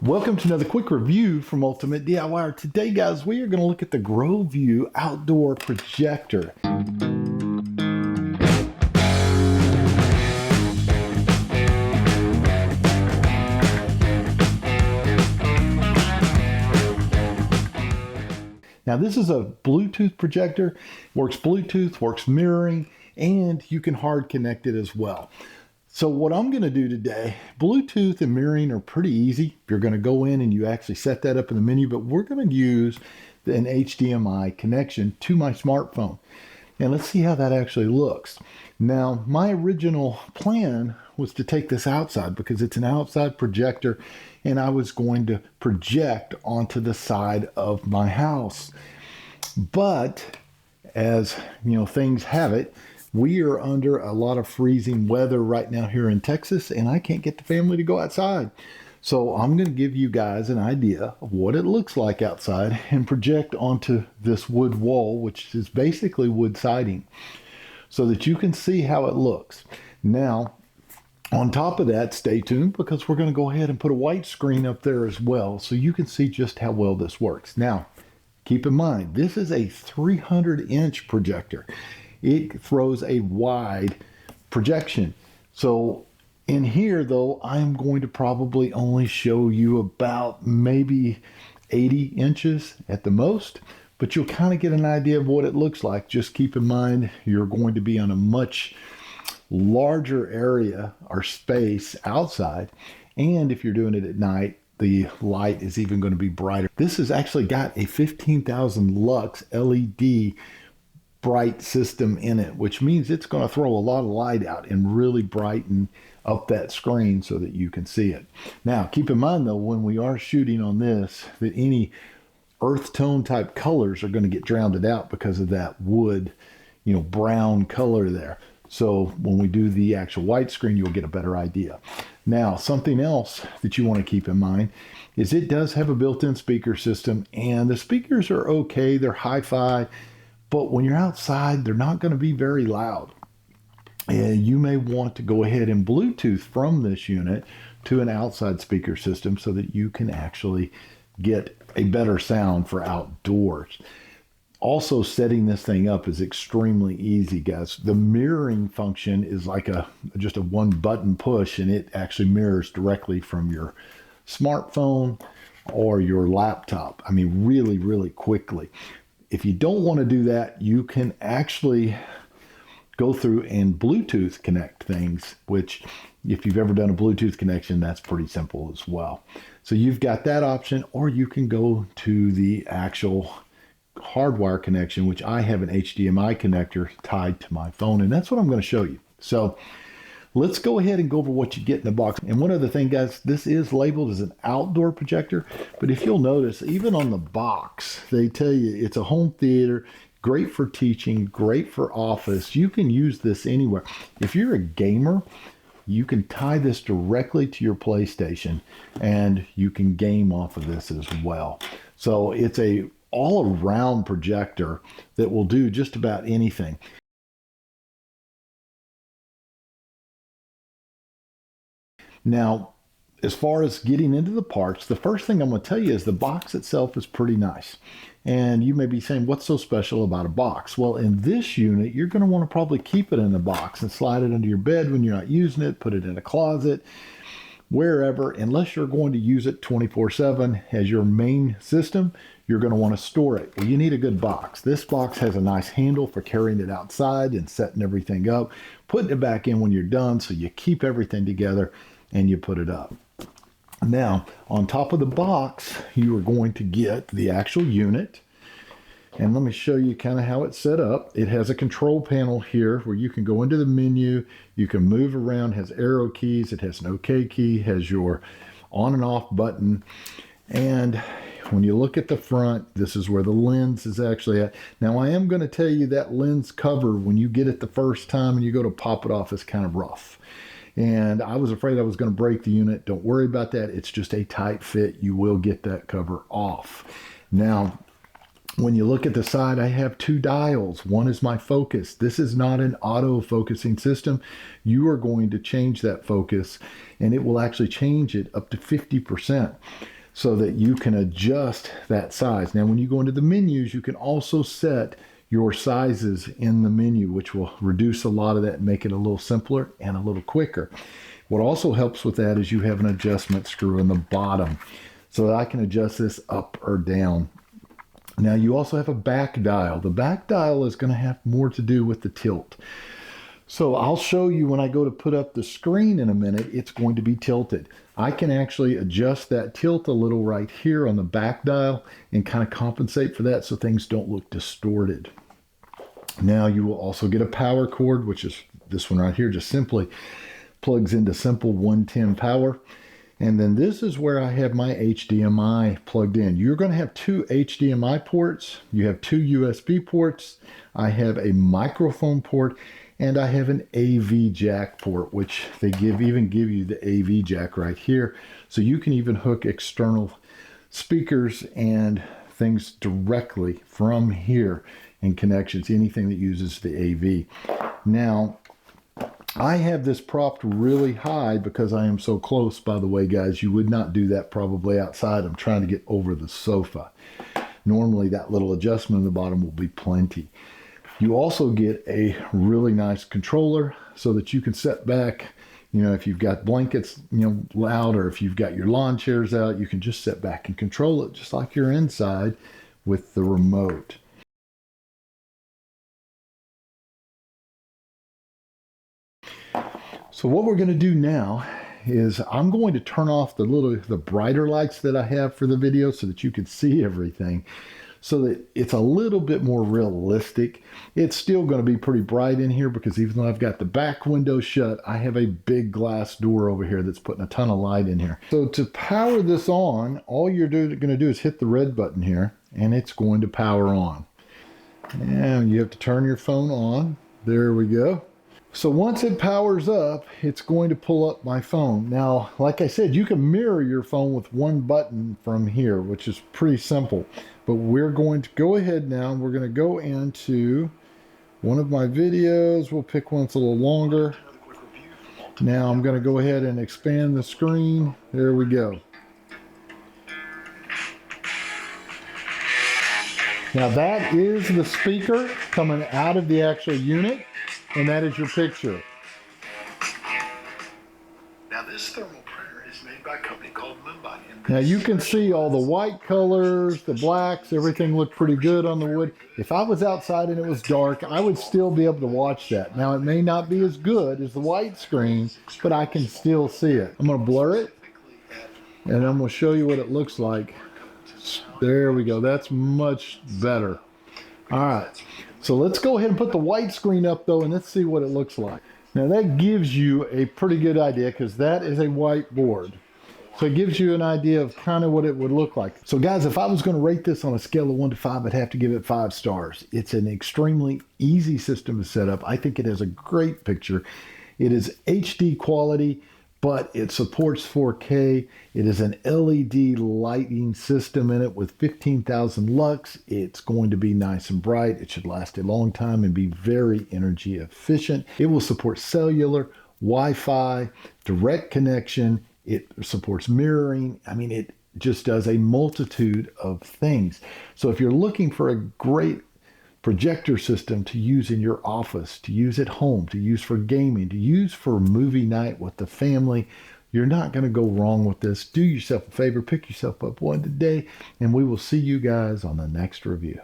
Welcome to another quick review from Ultimate DIY. Today, guys, we are going to look at the Groview outdoor projector. Now, this is a Bluetooth projector. Works Bluetooth, works mirroring, and you can hard connect it as well. So what I'm going to do today, Bluetooth and mirroring are pretty easy. You're going to go in and you actually set that up in the menu, but we're going to use an HDMI connection to my smartphone. And let's see how that actually looks. Now, my original plan was to take this outside because it's an outside projector and I was going to project onto the side of my house. But as you know, things have it, we are under a lot of freezing weather right now here in Texas, and I can't get the family to go outside. So I'm going to give you guys an idea of what it looks like outside and project onto this wood wall, which is basically wood siding, so that you can see how it looks. Now, on top of that, stay tuned because we're going to go ahead and put a white screen up there as well so you can see just how well this works. Now, keep in mind, this is a 300-inch projector. It throws a wide projection. So in here, though, I'm going to probably only show you about maybe 80 inches at the most, but you'll kind of get an idea of what it looks like. Just keep in mind, you're going to be on a much larger area or space outside. And if you're doing it at night, the light is even going to be brighter. This has actually got a 15,000 lux LED bright system in it, which means it's going to throw a lot of light out and really brighten up that screen so that you can see it. Now, keep in mind though, when we are shooting on this, that any earth tone type colors are going to get drowned out because of that wood, brown color there. So when we do the actual white screen, you'll get a better idea. Now, something else that you want to keep in mind is it does have a built-in speaker system, and the speakers are okay. They're hi-fi. But when you're outside, they're not going to be very loud. And you may want to go ahead and Bluetooth from this unit to an outside speaker system so that you can actually get a better sound for outdoors. Also, setting this thing up is extremely easy, guys. The mirroring function is like just a one button push, and it actually mirrors directly from your smartphone or your laptop. I mean, really, really quickly. If you don't want to do that, you can actually go through and Bluetooth connect things, which if you've ever done a Bluetooth connection, that's pretty simple as well. So you've got that option, or you can go to the actual hardwire connection, which I have an HDMI connector tied to my phone, and that's what I'm going to show you. So let's go ahead and go over what you get in the box. And one other thing, guys, this is labeled as an outdoor projector, but if you'll notice, even on the box, they tell you it's a home theater, great for teaching, great for office. You can use this anywhere. If you're a gamer, you can tie this directly to your PlayStation, and you can game off of this as well. So it's a all-around projector that will do just about anything. Now, as far as getting into the parts, the first thing I'm going to tell you is the box itself is pretty nice. And you may be saying, what's so special about a box? Well, in this unit, you're going to want to probably keep it in a box and slide it under your bed when you're not using it, put it in a closet, wherever, unless you're going to use it 24/7 as your main system, you're going to want to store it. Well, you need a good box. This box has a nice handle for carrying it outside and setting everything up, putting it back in when you're done, so you keep everything together and you put it up. Now, on top of the box, you are going to get the actual unit. And let me show you kind of how it's set up. It has a control panel here where you can go into the menu, you can move around, has arrow keys, it has an OK key, has your on and off button. And when you look at the front, this is where the lens is actually at. Now, I am going to tell you that lens cover, when you get it the first time and you go to pop it off, is kind of rough. And I was afraid I was going to break the unit. Don't worry about that. It's just a tight fit. You will get that cover off. Now, When you look at the side, I have two dials. One is my focus. This is not an auto focusing system. You are going to change that focus, and it will actually change it up to 50% so that you can adjust that size. Now, when you go into the menus, you can also set your sizes in the menu, which will reduce a lot of that and make it a little simpler and a little quicker. What also helps with that is you have an adjustment screw in the bottom so that I can adjust this up or down. Now you also have a back dial. The back dial is going to have more to do with the tilt. So I'll show you when I go to put up the screen in a minute, it's going to be tilted. I can actually adjust that tilt a little right here on the back dial and kind of compensate for that so things don't look distorted. Now you will also get a power cord, which is this one right here, just simply plugs into simple 110 power. And then this is where I have my HDMI plugged in. You're going to have two HDMI ports. You have two USB ports. I have a microphone port, and I have an AV jack port, which they even give you the AV jack right here. So you can even hook external speakers and things directly from here in connections, anything that uses the AV. Now, I have this propped really high because I am so close. By the way, guys, you would not do that probably outside. I'm trying to get over the sofa. Normally that little adjustment in the bottom will be plenty. You also get a really nice controller so that you can set back, if you've got blankets, out, or if you've got your lawn chairs out, you can just sit back and control it just like you're inside with the remote. So what we're going to do now is I'm going to turn off the brighter lights that I have for the video so that you can see everything, so that it's a little bit more realistic. It's still going to be pretty bright in here because even though I've got the back window shut, I have a big glass door over here that's putting a ton of light in here. So to power this on, all you're going to do is hit the red button here and it's going to power on. And you have to turn your phone on. There we go. So once it powers up, it's going to pull up my phone. Now, like I said, you can mirror your phone with one button from here, which is pretty simple. But we're going to go ahead now, and we're going to go into one of my videos. We'll pick one that's a little longer. Now I'm going to go ahead and expand the screen. There we go. Now that is the speaker coming out of the actual unit. And that is your picture. Now this thermal printer is made by a company called Multimedia. Now you can see all the white colors, the blacks, everything looked pretty good on the wood. If I was outside and it was dark, I would still be able to watch that. Now it may not be as good as the white screen, but I can still see it. I'm going to blur it, and I'm going to show you what it looks like. There we go. That's much better. All right. So let's go ahead and put the white screen up though, and let's see what it looks like. Now that gives you a pretty good idea because that is a whiteboard. So it gives you an idea of kind of what it would look like. So guys, if I was going to rate this on a scale of 1 to 5, I'd have to give it 5 stars. It's an extremely easy system to set up. I think it has a great picture. It is HD quality, but it supports 4K. It is an LED lighting system in it with 15,000 lux. It's going to be nice and bright. It should last a long time and be very energy efficient. It will support cellular, Wi-Fi, direct connection. It supports mirroring. I mean, it just does a multitude of things. So if you're looking for a great projector system to use in your office, to use at home, to use for gaming, to use for movie night with the family, you're not going to go wrong with this. Do yourself a favor, pick yourself up one today, and we will see you guys on the next review.